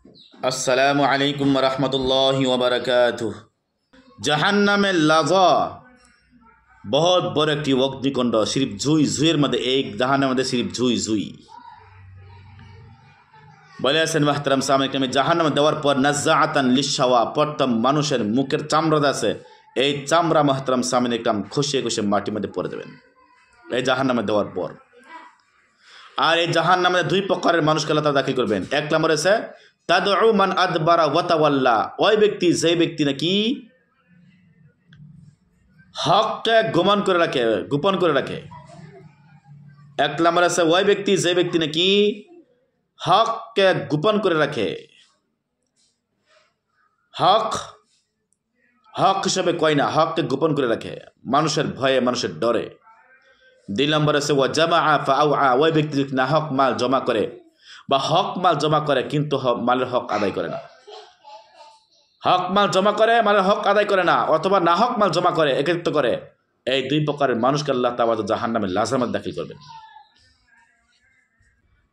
अस्सलामु अलैकुम वरहमतुल्लाहि वबरकातुह। জাহান্নামের লাজা बहुत বড় একটি অগ্নিকুণ্ড, সিরিফ জুইয়ের মধ্যে এক জাহান্নামের মধ্যে সিরিফ জুই বলে আছেন মাহতারাম সামনে জাহান্নামে দেওয়ার পর নাজ্জাআতান লিশাওয়া, প্রথম মানুষের মুখের চামড়া আছে, এই চামড়া মাহতারাম সামনে একদম খসে মাটির মধ্যে পড়ে দেবেন এই জাহান্নামে দেওয়ার পর। আর এই জাহান্নামে দুই প্রকারের মানুষকে আল্লাহ তাআলা দাখিল করবেন। এক নম্বর আছে তাদউ মান আদবারা ওয়া তাওয়াল্লা, ওই ব্যক্তি যে ব্যক্তি নাকি হককে গোপন করে রাখে। এক নম্বর আছে ওই ব্যক্তি যে ব্যক্তি নাকি হককে গোপন করে রাখে, হক হিসাবে কয় না, হককে গোপন করে রাখে মানুষের ভয়ে, মানুষের ডরে। দুই নম্বর আছে ওয়া জামাআ ফাআওআ, ওই ব্যক্তি না হক মাল জমা করে বা হক মাল জমা করে কিন্তু মালের হক আদায় করে না, হক মাল জমা করে মালের হক আদায় করে না, অথবা না হক মাল জমা করে, একত্রিত করে। এই দুই প্রকারের মানুষকে আল্লাহ তাআলা জাহান্নামের লাজার মধ্যে দাখিল করবেন।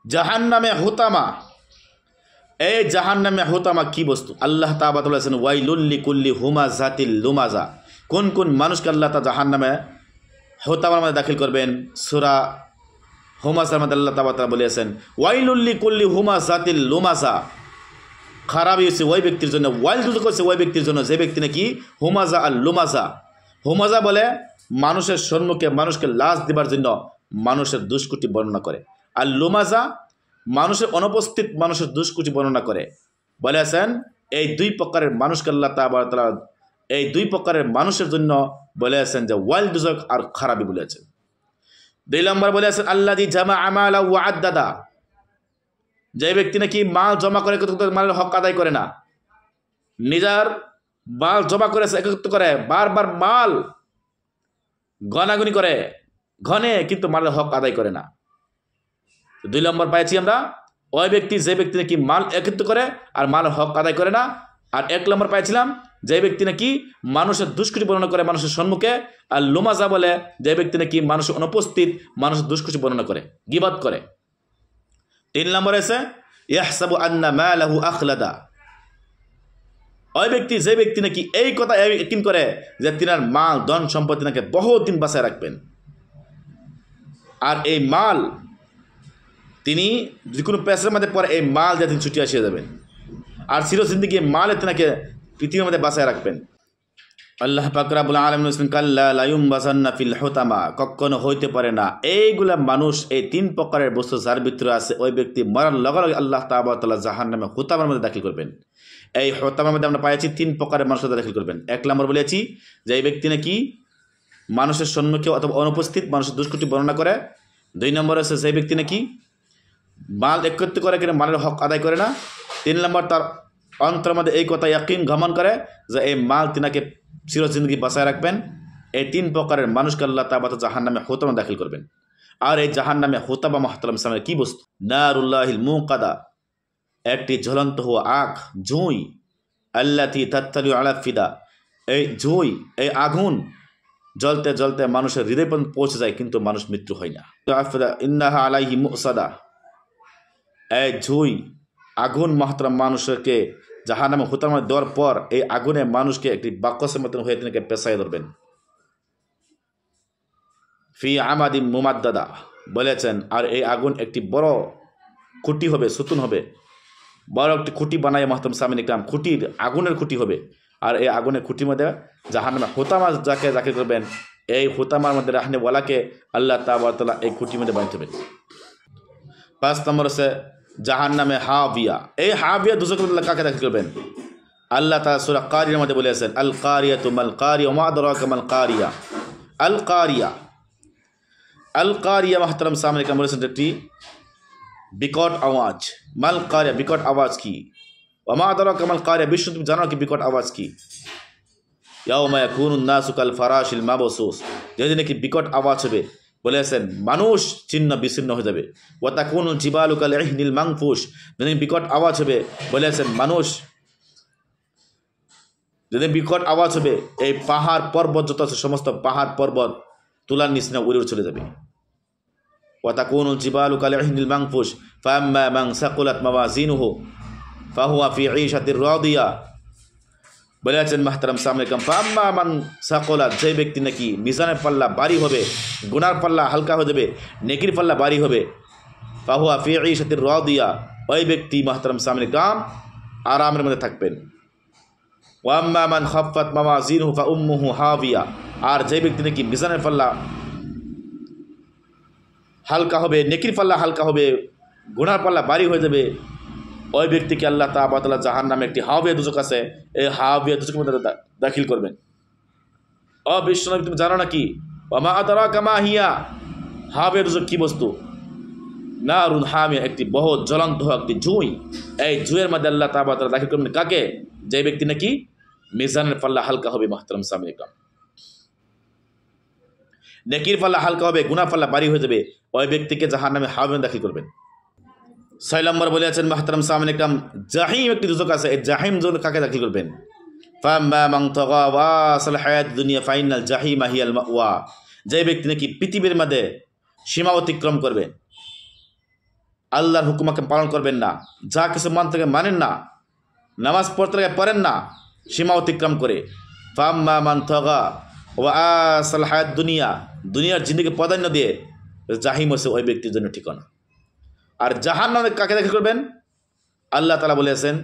জাহান্নামে হুতামা, এই জাহান্নামে হুতামা কি বস্তু? আল্লাহ তাআলা বলেছেন ওয়াইলুল লিকুল্লি হুমাযাতিল লুমাযা, কোন কোন মানুষকে আল্লাহ তাআলা জাহান্নামে হুতামার মধ্যে দাখিল করবেন? সূরা হুমাযার মধ্যে আল্লাহ তাআলা বলেছেন ওয়াইলুল লিকুল্লি হুমাযাতিল লুমাযা, খারাপ হয়েছে ওই ব্যক্তির জন্য, ওয়াইল দুটো করছে ওই ব্যক্তির জন্য যে ব্যক্তি নাকি হুমাযা আর লুমাযা। হুমাযা বলে মানুষের সম্মুখে মানুষকে লাশ দিবার জন্য মানুষের দুষ্কৃতি বর্ণনা করে, আর লুমাযা মানুষের অনুপস্থিত মানুষের দুষ্কৃতি বর্ণনা করে। বলেছেন এই দুই প্রকারের মানুষকে আল্লাহ তাআলা এই দুই প্রকারের মানুষের জন্য বলেছেন যে ওয়াইল দুজক আর খারাপই বলেছেন। দুই নম্বর বলেছেন আল্লাযী জামাআ মালা ওয়া আদ্দাদা, যে ব্যক্তি নাকি মাল জমা করে মালের হক আদায় করে না, নিজের মাল জমা করেছে একত্রিত করে, বারবার মাল গণাগুনি করে ঘনে কিন্তু মালের হক আদায় করে না। দুই নম্বর পাইছি আমরা ওই ব্যক্তি যে ব্যক্তি নাকি মাল একত্রিত করে আর মালের হক আদায় করে না। আর এক নম্বর পাইছিলাম যে ব্যক্তি নাকি মানুষের দুষ্কৃতি বর্ণনা করে মানুষের সম্মুখে, আর লুমাজা বলে যে ব্যক্তি নাকি মানুষের অনুপস্থিত মানুষের দুষ্কৃতি বর্ণনা করে, গীবত করে। তিন নম্বর আছে ইয়াহসাবু আন্না মালাহু আখলাদা, ওই ব্যক্তি যে ব্যক্তি নাকি এই কথা ইয়াকিন করে যে তিনার মাল ধন সম্পত্তি নাকি বহুদিন বাঁচায় রাখবেন, আর এই মাল তিনি যে কোনো পেশার মধ্যে পরে এই মাল দিয়ে তিনি ছুটি আসিয়ে যাবেন, আর চিরজিন্দিগি মাল তিনাকে পৃথিবীর মধ্যে বাঁচায় রাখবেন। আল্লাহ পাক রব্বুল আলামিন বলেছেন কাল্লা লা ইউমবাসান্না ফিল হুতামা, কখনো হইতে পারে না। এইগুলা মানুষ, এই তিন প্রকারের বস্তু যার ভিতরে আছে, ওই ব্যক্তি মরার লগে লগে আল্লাহ তাআলা জাহান্নামে হুতামার মধ্যে দাখিল করবেন। এই হুতামার মধ্যে আমরা পাইছি তিন প্রকারের মানুষের দাখিল করবেন। এক নম্বর বলেছি যে এই ব্যক্তি নাকি মানুষের সম্মুখে অথবা অনুপস্থিত মানুষের দুষ্কৃতি বর্ণনা করে। দুই নম্বর আছে যে ব্যক্তি নাকি মাল একত্রিত করে কিন্তু মালের হক আদায় করে না। তিন নম্বর তার অন্তরের মধ্যে এই কথা ইয়াকিন গমন করে যে এই মাল তিনাকে চিরজিন্দগি বাঁচায় রাখবেন। এই তিন প্রকারের মানুষকে আল্লাহ তাআলা জাহান্নামে হুতামা দাখিল করবেন। আর এই জাহান্নামে হুতামা মুহতারাম সামনে কি বস্তু? নারুল্লাহিল মুকাদা, একটি জ্বলন্ত হওয়া আগ, জুই, আল্লাতী তাত্তালিউ আলা ফিদা, এই জুই, এই আগুন জ্বলতে জ্বলতে মানুষের হৃদয় পর্যন্ত পৌঁছে যায় কিন্তু মানুষ মৃত্যু হয় না। ইন্নাহা আলাইহি মুসাদা, এই জুই আগুন মুহতারাম মানুষকে জাহান্নামে হুতামা দেওয়ার পর এই আগুনে মানুষকে একটি বাক্সের মতন হয়ে তিনি পেশায় ধরবেন। ফি আমাদিম মুমাদ্দাদা বলেছেন, আর এই আগুন একটি বড় খুঁটি হবে, সুতুন হবে, বড় একটি খুঁটি বানায় মুহতারাম সামিন ইকরাম, খুঁটির আগুনের খুঁটি হবে। আর এই আগুনের খুঁটির মধ্যে জাহান্নামে হুতামা যাকে দাখিল করবেন, এই হুতামার মধ্যে রাহনেওয়ালাকে আল্লাহ তাআলা এই খুঁটির মধ্যে বাঁধতে হবে। ৫ নম্বর আছে জাহান্নামে হাবিয়া, এই হাবিয়া দুজকের মধ্যে কাকে দাখিল করবেন? আল্লাহ তাআলা সূরা কারিয়ার মধ্যে বলেছেন আল কারিয়াতু মাল কারিয়া ওয়া মা আদরাকা মাল কারিয়া। আল কারিয়া, আল কারিয়া মুহতারাম সামনে কেমন বলেছেন একটি বিকট আওয়াজ। মাল কারিয়া, বিকট আওয়াজ কি? ওয়া মা আদরাকা মাল কারিয়া, বিশ্ব তুমি জানো কি বিকট আওয়াজ কি? ইয়াউমা ইয়াকুনুন নাসু কাল ফারাশিল মাবসুস, যেদিন নাকি বিকট আওয়াজ হবে বলেছেন মানুষ ছিন্ন বিচ্ছিন্ন হয়ে যাবে। ওয়া তাকুনুল জিবালু কাল ইহনিল মানফুশ, যেদিন বিকট আওয়াজ হবে বলেছেন মানুষ, যেদিন বিকট আওয়াজ হবে এই পাহাড় পর্বত যত আছে সমস্ত পাহাড় পর্বত তুলার নিচে উড়ে চলে যাবে। ওয়া তাকুনুল জিবালু কাল ইহনিল মানফুশ ফাআম্মা মান সাকুলাত মাওয়াজিনুহু, ফাহুয়া ফি ঈশাতির রাদিয়া। বলেছেন মাহতারাম সামনে কাম ফাম্মা মান সাকলাত, যে ব্যক্তি নাকি মিজানের পাল্লা ভারী হবে, গুনার পাল্লা হালকা হয়ে যাবে, নেকির পাল্লা ভারী হবে, ফাহুয়া ফি ঈশাতির রাদিয়া, ওই ব্যক্তি মাহতারাম সামনে কাম আরামের মধ্যে থাকবেন। ওয়াম্মা মান খাফফাত মাওয়াজিনুহু ফাউম্মুহু হাবিয়া, আর যে ব্যক্তি নাকি মিজানের পাল্লা হালকা হবে, নেকির পাল্লা হালকা হবে, গুনার পাল্লা ভারী হয়ে যাবে, ওই ব্যক্তিকে আল্লাহ তাআলা জাহান্নামে একটি হাবিয়া দুজক আছে, এই হাবিয়া দুজকের মধ্যে দাখিল করবেন। ও বিশ্বনবী, তুমি জানো নাকি? ওয়া মা আদরাকা মা হিয়া, হাবিয়া দুজক কি বস্তু? নারুন হামিয়া, একটি বহুত জ্বলন্ত একটি জুই। এই জুয়ের মধ্যে আল্লাহ তাআলা দাখিল করবেন কাকে? যে ব্যক্তি নাকি মিজানের পাল্লা হালকা হবে। মুহতারাম সামনে কাম, নেকির পাল্লা হালকা হবে, গুনাহ পাল্লা ভারী হয়ে যাবে, ওই ব্যক্তিকে জাহান্নামে হাবিয়া দাখিল করবেন। 6 নম্বর বলেছেন মুহতারাম সামনে কাম, জাহিম একটি দুজক আছে, এই জাহিম জন কাকে দাখিল করবেন? ফাম্মা মান তাগা ওয়া সাল হায়াত দুনিয়া ফাইনাল জাহিমা হিয়াল মাওয়া, যে ব্যক্তি নাকি পৃথিবীর মধ্যে সীমা অতিক্রম করবে, আল্লাহর হুকুমকে পালন করবেন না, যা কিছু মানতে মানেন না, নামাজ পড়তে পড়েন না, সীমা অতিক্রম করে, ফাম্মা মান তাগা ওয়া সাল হায়াত দুনিয়া, দুনিয়ার জিন্দেগি প্রাধান্য দিয়ে, জাহিম হচ্ছে ওই ব্যক্তির জন্য ঠিকানা। আর জাহান্নামে কাকে দাখিল করবেন? আল্লাহ তাআলা বলেছেন,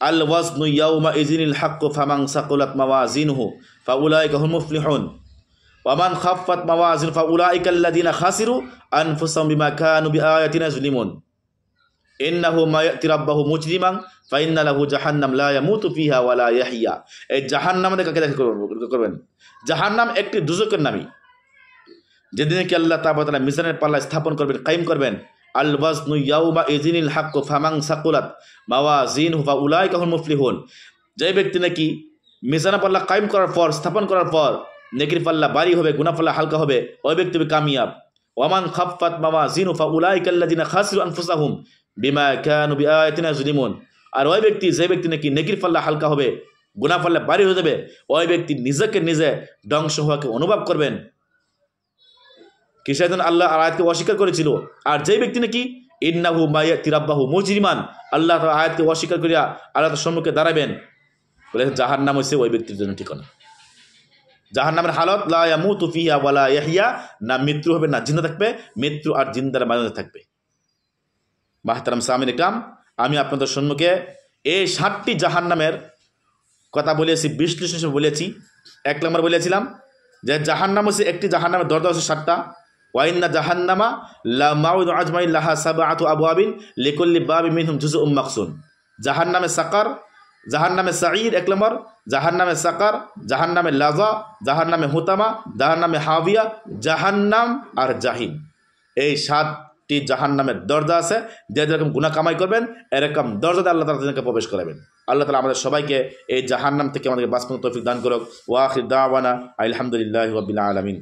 আল ওয়াজনু ইয়াউমা ইযিনিল হাক্কু ফামান সাকুলাত মাওয়াজিনুহু ফাউলাইকা হুমুল মুফলিহুন ওয়া মান খাফফাত মাওয়াজিনুহু ফাউলাইকা আল্লাযিনা খাসিরু আনফুসাহুম বিমা কানু বিআয়াতিনা যুলিমুন ইন্নাহু মা ইয়াতি রাব্বাহু মুজরিমান ফাইন্না লাহু জাহান্নাম লা ইয়ামুতু ফিহা ওয়া লা ইয়াহইয়া। এই জাহান্নামে কাকে দাখিল করবেন? জাহান্নাম একটি দুজকের নামই, যেদিন কি আল্লাহ তাআলা মিজানের পাল্লা স্থাপন করবেন, কায়েম করবেন। আল ওয়াজনু ইয়াউমা ইযিনিল হাক্কু ফামান সাকুলাত মাওয়াজিনুহু ফাউলাইকা হুমুল মুফলিহুন, যে ব্যক্তি নাকি মিজানের পাল্লা কায়েম করার পর, স্থাপন করার পর নেকির পাল্লা ভারী হবে, গুনাহ পাল্লা হালকা হবে, ওই ব্যক্তি হবে কামিয়াব। ওয়া মান খাফফাত মাওয়াজিনুহু ফাউলাইকা আল্লাযিনা খাসিরু আনফুসাহুম বিমা কানু বিআয়াতিনা যুলিমুন, আর ওই ব্যক্তি, যে ব্যক্তি নাকি নেকির পাল্লা হালকা হবে, গুনাহ পাল্লা ভারী হয়ে যাবে, ওই ব্যক্তি নিজেকে নিজে ধ্বংস হওয়াকে অনুভব করবেন। কিসের জন্য? আল্লাহ আয়াতকে অস্বীকার করেছিল। আর যেই ব্যক্তি নাকি ইন্নাহু মা ইয়াতি রাব্বাহু মুজরিমান, আল্লাহ তাআলা আয়াতকে অস্বীকার করিয়া আল্লাহর সম্মুখে দাঁড়াবেন, বলে জাহান্নাম হচ্ছে ওই ব্যক্তির জন্য ঠিকানা। জাহান্নামের হালত লা ইয়ামুতু ফিহা ওয়া লা ইয়াহইয়া, না মৃত্যু হবে না জিন্দা থাকবে, মৃত্যু আর জিন্দার মাঝে থাকবে। মুহতারাম সামিন ইকরাম, আমি আপনাদের সম্মুখে এই 7টি জাহান্নামের কথা বলেছি, বিশ্লেষণ বলেছি। 1 নম্বর বলেছিলাম যে জাহান্নাম হচ্ছে একটি, জাহান্নামের দরজা হচ্ছে 7টা। ওয়াইন্না জাহান্নামা লা মাউদু আজমাইন লাহা সাবআতু আবওয়াবিন লিকুল্লি বাবিন মিনহুম জুজউম মাকসুন। জাহান্নামে সাকার, জাহান্নামে সাঈর 1 নম্বর, জাহান্নামে সাকার, জাহান্নামে লাযা, জাহান্নামে হুতামা, জাহান্নামে হাবিয়া, জাহান্নাম আর জাহিম। এই 7টি জাহান্নামের দরজা আছে। যে যেরকম গুনাহ কামাই করবেন, এরকম দরজাতে আল্লাহ তাআলা তাদেরকে প্রবেশ করাবেন। আল্লাহ তাআলা আমাদের সবাইকে এই জাহান্নাম থেকে আমাদেরকে বাঁচার তৌফিক দান করুক। ওয়া আখির দাওয়ানা আলহামদুলিল্লাহি রাব্বিল আলামিন।